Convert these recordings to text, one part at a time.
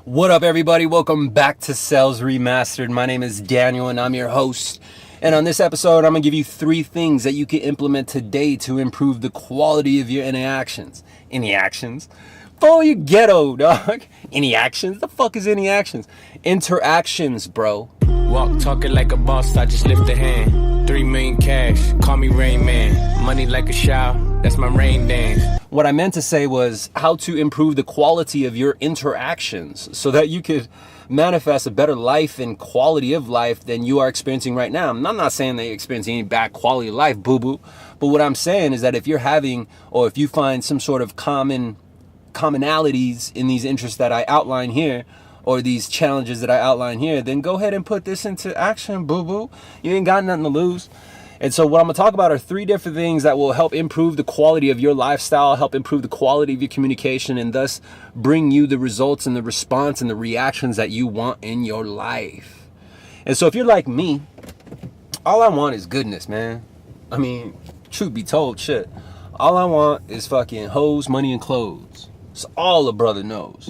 What up, everybody? Welcome back to Sales Remastered. My name is Daniel and I'm your host. And on this episode, I'm going to give you 3 things that you can implement today to improve the quality of your interactions. Any actions? Oh, you ghetto, dog. Any actions? The fuck is any actions? Interactions, bro. Walk talking like a boss, I just lift a hand. 3 million cash, call me Rain Man. Money like a shower, that's my rain dance. What I meant to say was how to improve the quality of your interactions so that you could manifest a better life and quality of life than you are experiencing right now. I'm not saying that you're experiencing any bad quality of life, boo-boo. But what I'm saying is that if you're having, or if you find some sort of commonalities in these interests that I outline here, or these challenges that I outline here, then go ahead and put this into action, boo-boo. You ain't got nothing to lose. And so what I'm going to talk about are 3 different things that will help improve the quality of your lifestyle, help improve the quality of your communication, and thus bring you the results and the response and the reactions that you want in your life. And so if you're like me, all I want is goodness, man. I mean, truth be told, shit. All I want is fucking hoes, money, and clothes. It's all a brother knows.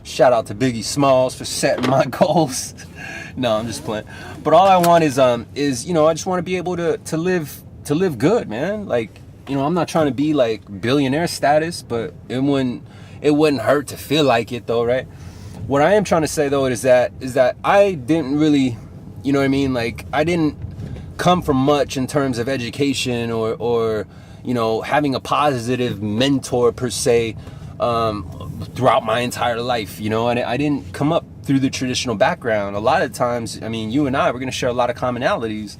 Shout out to Biggie Smalls for setting my goals. No, I'm just playing. But all I want is I just want to be able to live good, man. Like, I'm not trying to be like billionaire status, but it wouldn't hurt to feel like it though, right? What I am trying to say though is that I didn't really, like I didn't come from much in terms of education or having a positive mentor per se throughout my entire life, and I didn't come up through the traditional background. A lot of times, you and I, we're going to share a lot of commonalities,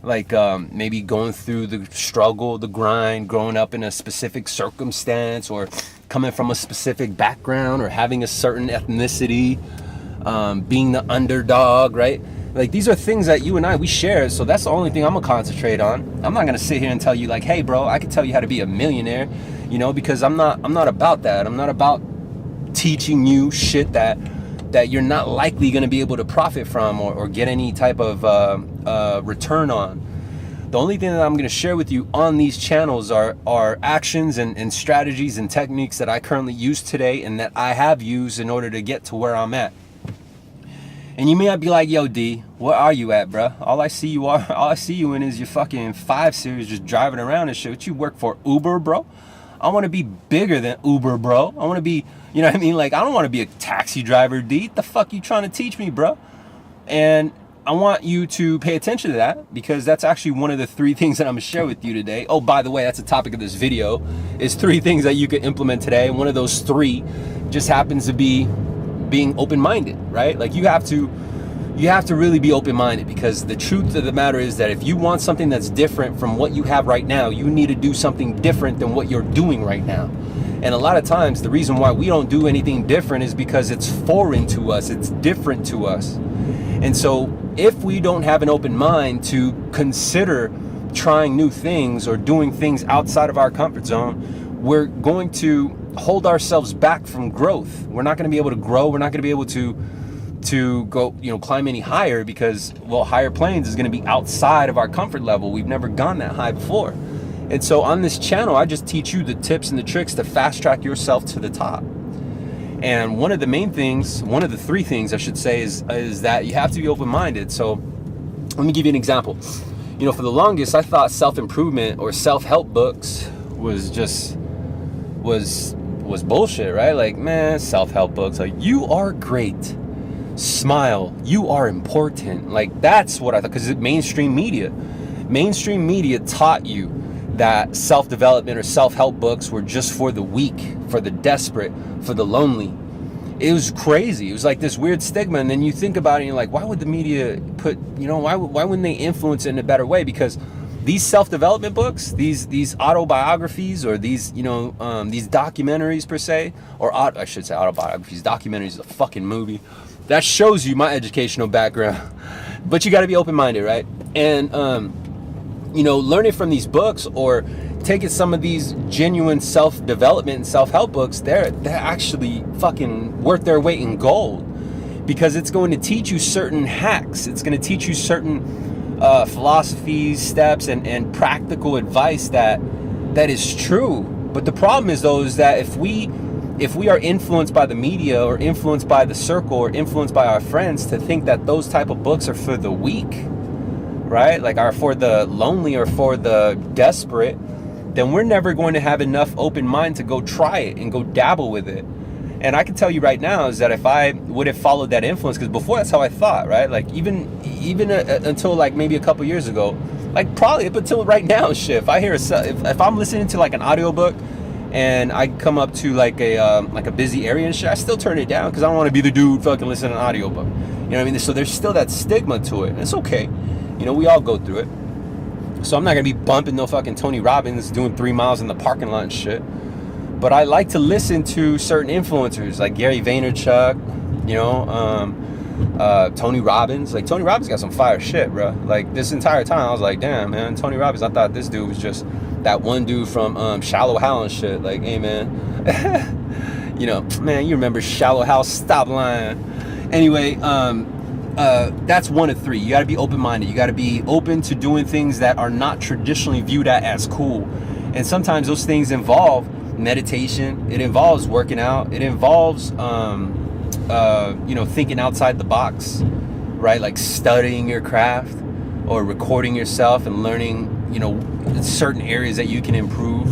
like maybe going through the struggle, the grind, growing up in a specific circumstance, or coming from a specific background, or having a certain ethnicity, being the underdog, right? Like, these are things that you and I, we share, so that's the only thing I'm going to concentrate on. I'm not going to sit here and tell you like, hey, bro, I can tell you how to be a millionaire, because I'm not about that. I'm not about teaching you shit that you're not likely going to be able to profit from or get any type of return on. The only thing that I'm going to share with you on these channels are actions and strategies and techniques that I currently use today and that I have used in order to get to where I'm at. And you may not be like, yo, D, where are you at, bro? All I see you in is your fucking 5 Series just driving around and shit. What you work for, Uber, bro? I want to be bigger than Uber, bro. I want to be, Like, I don't want to be a taxi driver, D. What the fuck you trying to teach me, bro? And I want you to pay attention to that, because that's actually one of the 3 things that I'm going to share with you today. Oh, by the way, that's the topic of this video, is 3 things that you can implement today. And one of those 3 just happens to be being open-minded, right? Like, you have to really be open-minded, because the truth of the matter is that if you want something that's different from what you have right now, you need to do something different than what you're doing right now. And a lot of times, the reason why we don't do anything different is because it's foreign to us, it's different to us. And so if we don't have an open mind to consider trying new things or doing things outside of our comfort zone, we're going to hold ourselves back from growth. We're not going to be able to grow. We're not going to be able to go, climb any higher, because, well, higher planes is going to be outside of our comfort level. We've never gone that high before. And so on this channel, I just teach you the tips and the tricks to fast track yourself to the top. And one of the 3 things I should say is that you have to be open-minded. So let me give you an example. For the longest, I thought self-improvement or self-help books was bullshit, right? Like, man, self-help books, like, you are great. Smile, you are important. Like, that's what I thought, because mainstream media taught you that self-development or self-help books were just for the weak, for the desperate, for the lonely. It was crazy. It was like this weird stigma. And then you think about it and you're like, why would the media why wouldn't they influence it in a better way? Because these self-development books, these autobiographies, or these documentaries per se, or I should say autobiographies, documentaries is a fucking movie. That shows you my educational background. But you got to be open-minded, right? And, learning from these books or taking some of these genuine self-development and self-help books, they're actually fucking worth their weight in gold, because it's going to teach you certain hacks. It's going to teach you certain philosophies, steps, and practical advice that is true. But the problem is, though, is that if we if we are influenced by the media or influenced by the circle or influenced by our friends to think that those type of books are for the weak, right? Like are for the lonely or for the desperate, then we're never going to have enough open mind to go try it and go dabble with it. And I can tell you right now is that if I would have followed that influence, because before that's how I thought, right? Like even until like maybe a couple years ago, like probably up until right now, shit. If I hear if I'm listening to like an audiobook and I come up to like a busy area and shit, I still turn it down because I don't want to be the dude fucking listening to an audiobook. You know what I mean? So there's still that stigma to it. And it's okay. You know, we all go through it. So I'm not gonna be bumping no fucking Tony Robbins doing 3 miles in the parking lot and shit. But I like to listen to certain influencers like Gary Vaynerchuk, you know, Tony Robbins. Like Tony Robbins got some fire shit, bro. Like this entire time I was like, damn, man, Tony Robbins, I thought this dude was just that one dude from Shallow Hal and shit. Like, hey, man, you know, man, you remember Shallow Hal? Stop lying. Anyway, that's one of three. You got to be open-minded. You got to be open to doing things that are not traditionally viewed as cool. And sometimes those things involve meditation. It involves working out. It involves, you know, thinking outside the box, right? Like studying your craft or recording yourself and learning, you know, certain areas that you can improve,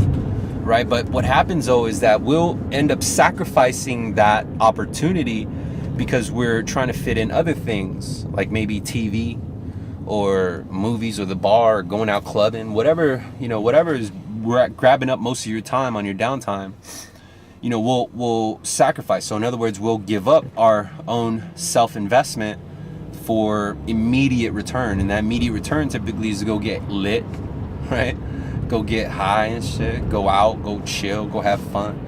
right? But what happens though is that we'll end up sacrificing that opportunity because we're trying to fit in other things, like maybe TV or movies or the bar or going out clubbing, whatever, you know, whatever is grabbing up most of your time on your downtime, you know, we'll sacrifice. So in other words, we'll give up our own self-investment for immediate return. And that immediate return typically is to go get lit, right? Go get high and shit, go out, go chill, go have fun.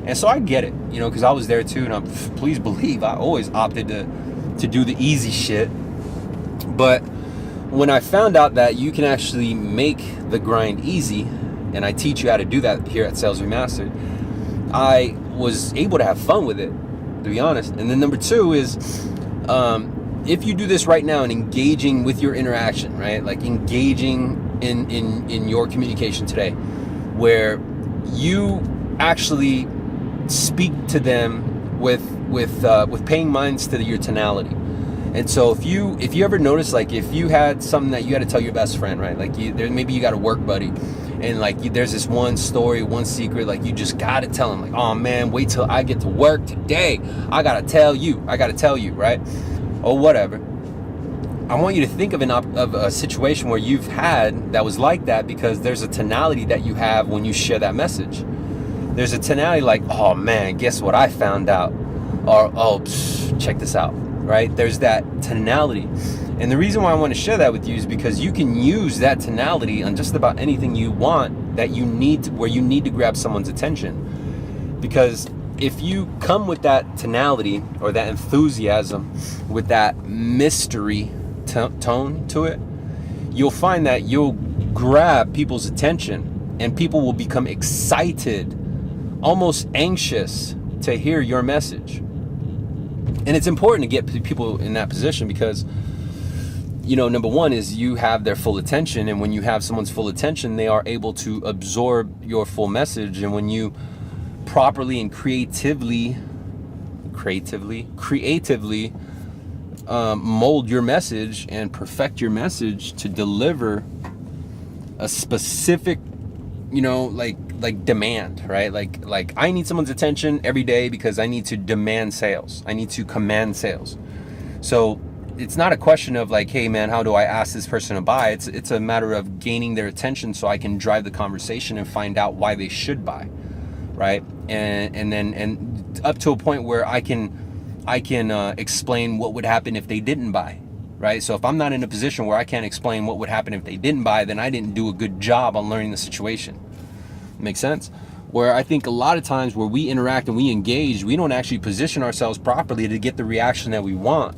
And so I get it, you know, because I was there too. And please believe I always opted to do the easy shit. But when I found out that you can actually make the grind easy, and I teach you how to do that here at Sales Remastered, I was able to have fun with it, to be honest. And then number two is, if you do this right now and engaging with your interaction, right? Like engaging in your communication today, where you actually speak to them with paying minds to your tonality. And so if you ever notice, like if you had something that you had to tell your best friend, right? Like maybe you got a work buddy, and like there's this one story, one secret, like you just gotta tell him, like, oh man, wait till I get to work today. I gotta tell you, right? Or whatever. I want you to think of a situation where you've had that was like that, because there's a tonality that you have when you share that message. There's a tonality like, oh man, guess what I found out? Or, oh, check this out, right? There's that tonality. And the reason why I want to share that with you is because you can use that tonality on just about anything you want that you need, where you need to grab someone's attention. Because if you come with that tonality or that enthusiasm, with that mystery tone to it, you'll find that you'll grab people's attention, and people will become excited, almost anxious to hear your message. And it's important to get people in that position because, you know, number one is you have their full attention. And when you have someone's full attention, they are able to absorb your full message. And when you properly and creatively mold your message and perfect your message to deliver a specific, you know, like demand, right? Like I need someone's attention every day because I need to demand sales. I need to command sales. So it's not a question of like, hey man, how do I ask this person to buy? It's a matter of gaining their attention so I can drive the conversation and find out why they should buy, right? And then up to a point where I can explain what would happen if they didn't buy, right? So if I'm not in a position where I can't explain what would happen if they didn't buy, then I didn't do a good job on learning the situation. Make sense? Where I think a lot of times where we interact and we engage, we don't actually position ourselves properly to get the reaction that we want.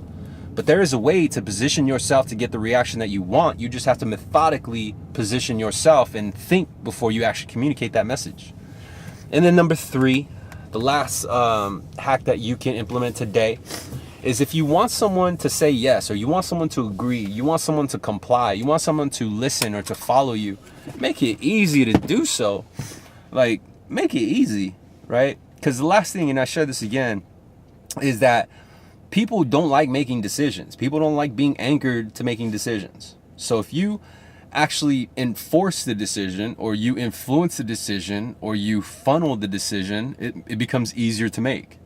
But there is a way to position yourself to get the reaction that you want. You just have to methodically position yourself and think before you actually communicate that message. And then number three, the last hack that you can implement today is if you want someone to say yes, or you want someone to agree, you want someone to comply, you want someone to listen or to follow you, make it easy to do so. Like, make it easy, right? Because the last thing, and I share this again, is that people don't like making decisions. People don't like being anchored to making decisions. So if you actually enforce the decision, or you influence the decision, or you funnel the decision, it becomes easier to make.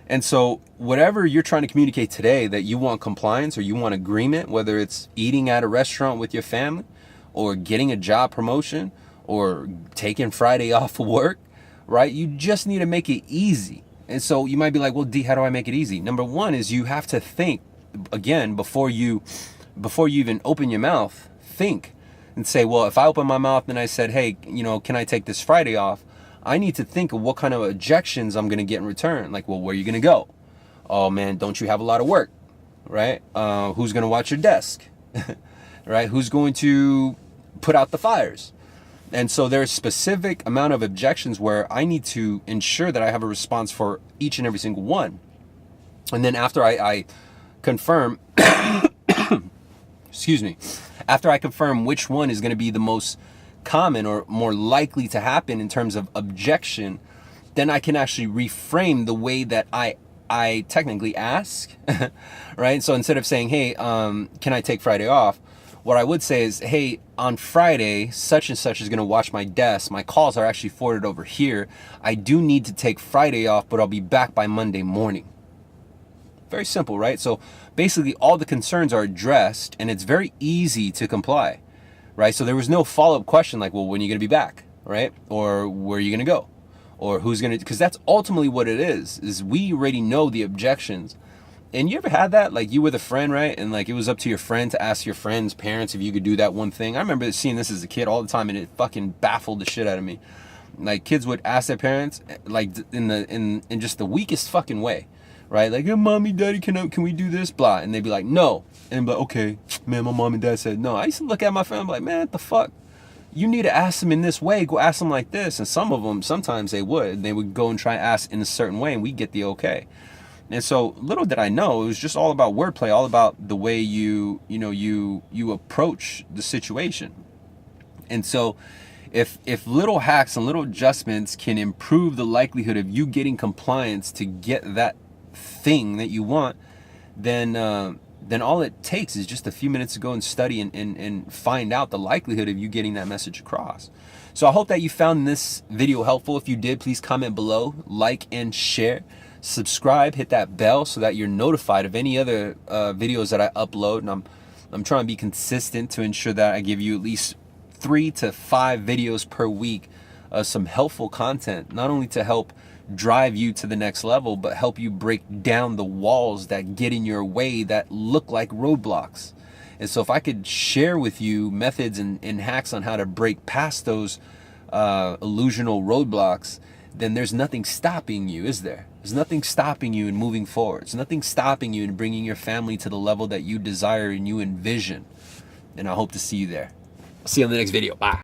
And so whatever you're trying to communicate today, that you want compliance or you want agreement, whether it's eating at a restaurant with your family, or getting a job promotion, or taking Friday off of work, right? You just need to make it easy. And so you might be like, well, D, how do I make it easy? Number one is you have to think, again, before you even open your mouth, think and say, well, if I open my mouth and I said, hey, can I take this Friday off? I need to think of what kind of objections I'm going to get in return. Like, well, where are you going to go? Oh man, don't you have a lot of work, right? Who's going to watch your desk, right? Who's going to put out the fires? And so there's a specific amount of objections where I need to ensure that I have a response for each and every single one. And then after I confirm, excuse me, after I confirm which one is going to be the most common or more likely to happen in terms of objection, then I can actually reframe the way that I technically ask, right? So instead of saying, hey, can I take Friday off? What I would say is, hey, on Friday, such and such is going to watch my desk. My calls are actually forwarded over here. I do need to take Friday off, but I'll be back by Monday morning. Very simple, right? So basically all the concerns are addressed, and it's very easy to comply, right? So there was no follow-up question like, well, when are you going to be back, right? Or where are you going to go? Or who's going to, because that's ultimately what it is we already know the objections. And you ever had that? Like, you were the friend, right? And like, it was up to your friend to ask your friend's parents if you could do that one thing. I remember seeing this as a kid all the time, and it fucking baffled the shit out of me. Like, kids would ask their parents, like, in just the weakest fucking way, right? Like, hey, mommy, daddy, can we do this? Blah. And they'd be like, no. And I'd be like, okay, man, my mom and dad said no. I used to look at my friend like, man, what the fuck? You need to ask them in this way. Go ask them like this. And some of them, sometimes they would go and try and ask in a certain way, and we get the okay. And so little did I know, it was just all about wordplay, all about the way you approach the situation. And so if little hacks and little adjustments can improve the likelihood of you getting compliance to get that thing that you want, then all it takes is just a few minutes to go and study and find out the likelihood of you getting that message across. So I hope that you found this video helpful. If you did, please comment below, like and share. Subscribe, hit that bell so that you're notified of any other videos that I upload. And I'm trying to be consistent to ensure that I give you at least 3 to 5 videos per week, some helpful content, not only to help drive you to the next level, but help you break down the walls that get in your way that look like roadblocks. And so if I could share with you methods and hacks on how to break past those illusional roadblocks, then there's nothing stopping you, is there? There's nothing stopping you in moving forward. There's nothing stopping you in bringing your family to the level that you desire and you envision. And I hope to see you there. I'll see you on the next video. Bye.